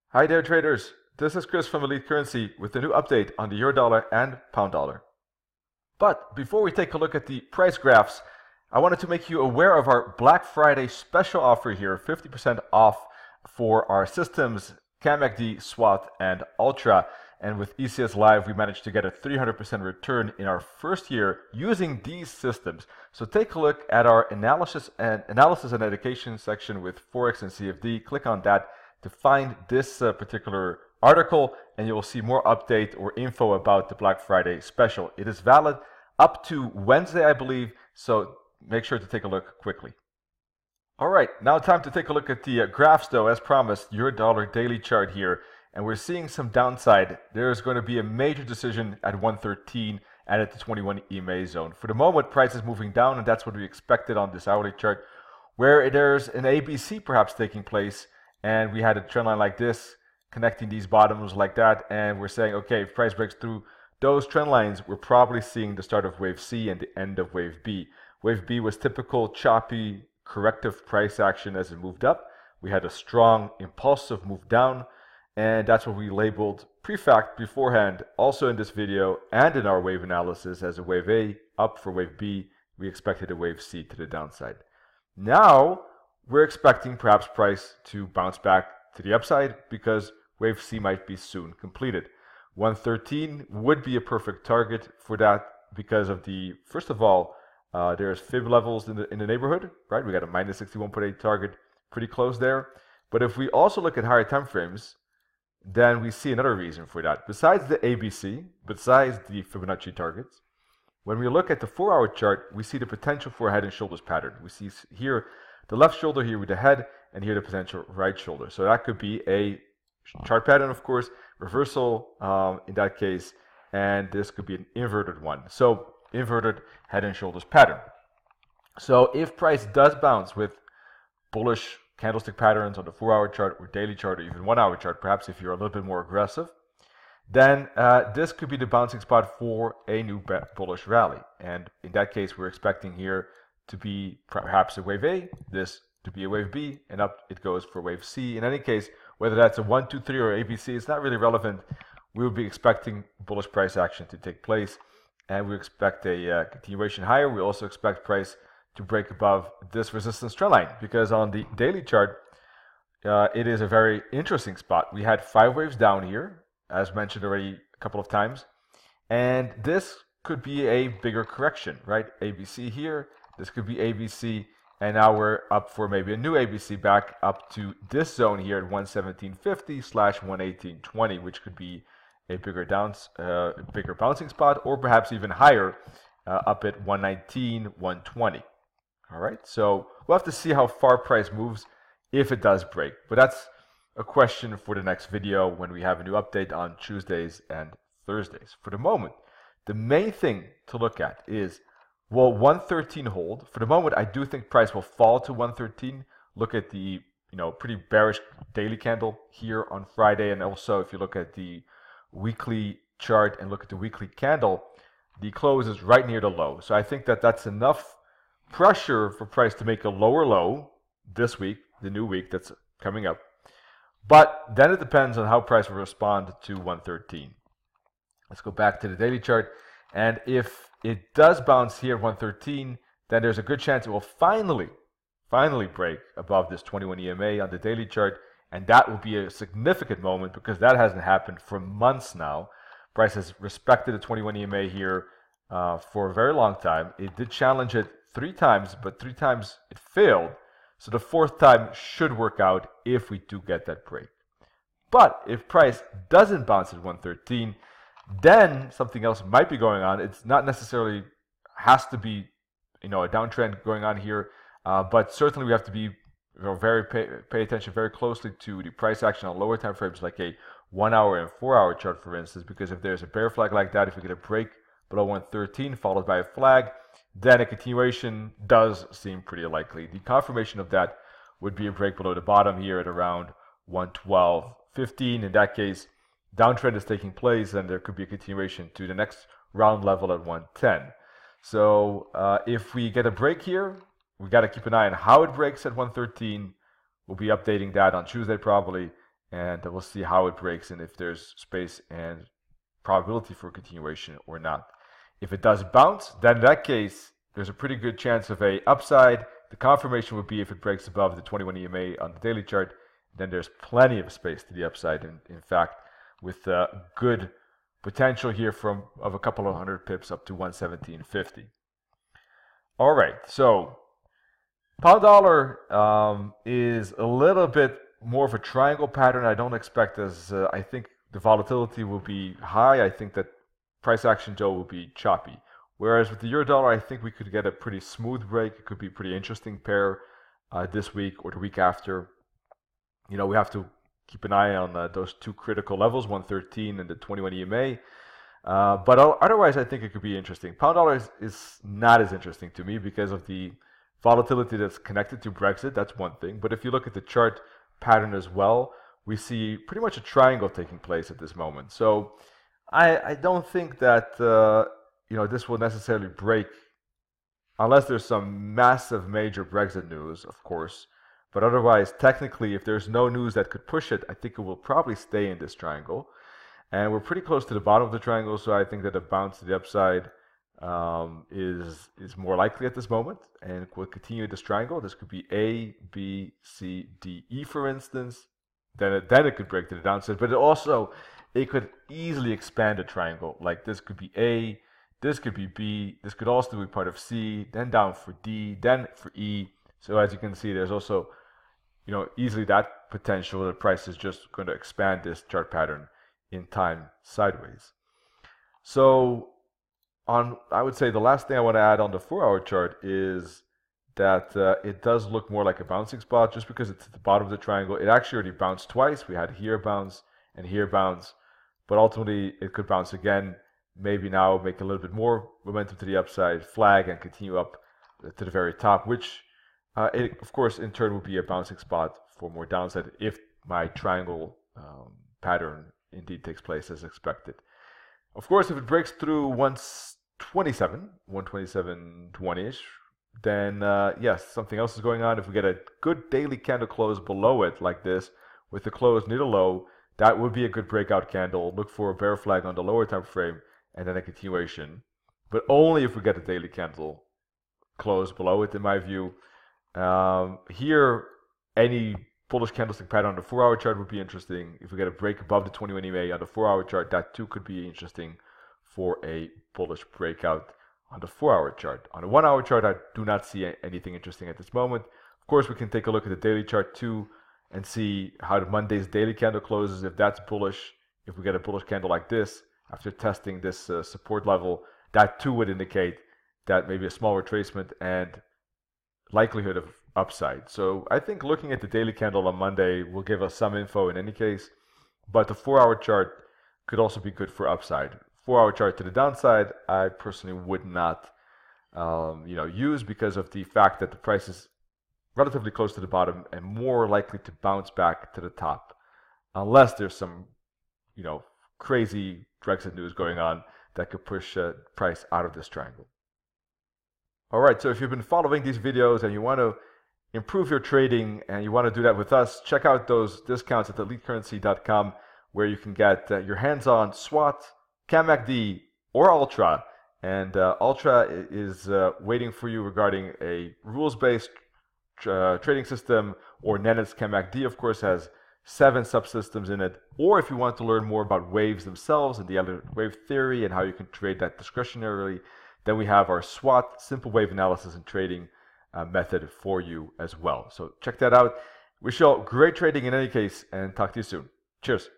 Hi there traders, this is Chris from Elite Currency with a new update on the euro dollar and pound dollar. But before we take a look at the price graphs, I wanted to make you aware of our Black Friday special offer here, 50% off for our systems, ecs.SWAT and Ultra. And with ECS Live, we managed to get a 300% return in our first year using these systems. So take a look at our analysis and education section with Forex and CFD. Click on that to find this particular article, and you will see more update or info about the Black Friday special. It is valid up to Wednesday, I believe, so make sure to take a look quickly. All right, now time to take a look at the graphs though, as promised, euro dollar daily chart here, and we're seeing some downside. There's going to be a major decision at 113 and at the 21 EMA zone. For the moment, price is moving down, and that's what we expected on this hourly chart, where there's an ABC perhaps taking place. And we had a trend line like this, connecting these bottoms like that, and we're saying, okay, if price breaks through those trend lines, we're probably seeing the start of wave C and the end of wave B. Wave B was typical choppy corrective price action as it moved up. We had a strong impulsive move down, and that's what we labeled pre-fact beforehand, also in this video and in our wave analysis as a wave A up for wave B. We expected a wave C to the downside. Now, we're expecting perhaps price to bounce back to the upside because wave C might be soon completed. 113 would be a perfect target for that because of the, first of all, there's fib levels in the neighborhood, right? We got a minus 61.8 target pretty close there. But if we also look at higher time frames, then we see another reason for that. Besides the ABC, besides the Fibonacci targets, when we look at the 4-hour chart, we see the potential for a head and shoulders pattern. We see here the left shoulder here with the head, and here the potential right shoulder. So that could be a chart pattern, of course, reversal in that case, and this could be an inverted one. So inverted head and shoulders pattern. So if price does bounce with bullish candlestick patterns on the 4-hour chart or daily chart or even 1-hour chart, perhaps if you're a little bit more aggressive, then this could be the bouncing spot for a new bullish rally. And in that case, we're expecting here to be perhaps a wave A, this to be a wave B, and up it goes for wave C. In any case, whether that's a 1, 2, 3 or ABC, it's not really relevant. We will be expecting bullish price action to take place, and we expect a continuation higher. We also expect price to break above this resistance trend line, because on the daily chart, it is a very interesting spot. We had 5 waves down here, as mentioned already a couple of times, and this could be a bigger correction, right? ABC here, this could be ABC, and now we're up for maybe a new ABC back up to this zone here at 117.50/118.20, which could be a bigger bigger bouncing spot, or perhaps even higher, up at 119.120. All right, so we'll have to see how far price moves if it does break, but that's a question for the next video when we have a new update on Tuesdays and Thursdays. For the moment, the main thing to look at is, will 113 hold? For the moment, I do think price will fall to 113. Look at the pretty bearish daily candle here on Friday, and also if you look at the weekly chart and look at the weekly candle, the close is right near the low. So I think that that's enough pressure for price to make a lower low this week, the new week that's coming up. But then it depends on how price will respond to 113. Let's go back to the daily chart, and if it does bounce here at 113, then there's a good chance it will finally break above this 21 EMA on the daily chart, and that will be a significant moment because that hasn't happened for months now. Price has respected the 21 EMA here for a very long time. It did challenge it 3 times, but 3 times it failed. So the 4th time should work out if we do get that break. But if price doesn't bounce at 113, then something else might be going on. It's not necessarily has to be a downtrend going on here, but certainly we have to be pay attention very closely to the price action on lower time frames, like a 1-hour and 4-hour chart, for instance, because if there's a bear flag like that, if we get a break below 113 followed by a flag, then a continuation does seem pretty likely. The confirmation of that would be a break below the bottom here at around 112.15. In that case, downtrend is taking place, and there could be a continuation to the next round level at 110. So if we get a break here, we got to keep an eye on how it breaks at 113. We'll be updating that on Tuesday probably, and we'll see how it breaks and if there's space and probability for continuation or not. If it does bounce, then in that case, there's a pretty good chance of a upside. The confirmation would be if it breaks above the 21 EMA on the daily chart, then there's plenty of space to the upside. And in fact, with good potential here of a couple of hundred pips up to 117.50. All right, so pound dollar is a little bit more of a triangle pattern. I don't expect I think the volatility will be high. I think that price action, Joe, will be choppy. Whereas with the euro dollar, I think we could get a pretty smooth break. It could be a pretty interesting pair this week or the week after. You know, we have to keep an eye on those two critical levels, 113 and the 21 EMA. But otherwise, I think it could be interesting. Pound dollar is not as interesting to me because of the volatility that's connected to Brexit. That's one thing. But if you look at the chart pattern as well, we see pretty much a triangle taking place at this moment. So I don't think that this will necessarily break unless there's some massive major Brexit news, of course. But otherwise, technically, if there's no news that could push it, I think it will probably stay in this triangle. And we're pretty close to the bottom of the triangle, so I think that a bounce to the upside is more likely at this moment, and we'll continue this triangle. This could be A, B, C, D, E, for instance. Then it could break to the downside, but it could easily expand a triangle. Like this could be A, this could be B, this could also be part of C, then down for D, then for E. So as you can see, there's also, easily that potential. The price is just going to expand this chart pattern in time sideways. So I would say the last thing I want to add on the 4-hour chart is that it does look more like a bouncing spot just because it's at the bottom of the triangle. It actually already bounced twice. We had here bounce and here bounce, but ultimately it could bounce again, maybe now make a little bit more momentum to the upside, flag, and continue up to the very top, which of course in turn would be a bouncing spot for more downside if my triangle pattern indeed takes place as expected. Of course, if it breaks through 127.20-ish, then yes, something else is going on. If we get a good daily candle close below it like this, with the close near the low, that would be a good breakout candle. Look for a bear flag on the lower time frame and then a continuation, but only if we get a daily candle close below it, in my view. Here, any bullish candlestick pattern on the 4-hour chart would be interesting. If we get a break above the 21 EMA on the 4-hour chart, that too could be interesting for a bullish breakout on the 4-hour chart. On the 1-hour chart, I do not see anything interesting at this moment. Of course, we can take a look at the daily chart too and see how the Monday's daily candle closes. If that's bullish, if we get a bullish candle like this after testing this support level, that too would indicate that maybe a small retracement and likelihood of upside. So I think looking at the daily candle on Monday will give us some info in any case, but the 4-hour chart could also be good for upside. 4-hour chart to the downside, I personally would not use because of the fact that the price is relatively close to the bottom and more likely to bounce back to the top, unless there's some crazy Brexit news going on that could push price out of this triangle. All right, so if you've been following these videos and you want to improve your trading and you want to do that with us, check out those discounts at elitecurrency.com where you can get your hands on SWAT, CAMACD, or Ultra. And Ultra is waiting for you regarding a rules-based trading system, or Nenet's CAMACD, of course, has 7 subsystems in it. Or if you want to learn more about waves themselves and the Elliott wave theory and how you can trade that discretionarily, then we have our SWAT, Simple Wave Analysis and Trading method for you as well. So check that out. Wish you all great trading in any case, and talk to you soon. Cheers.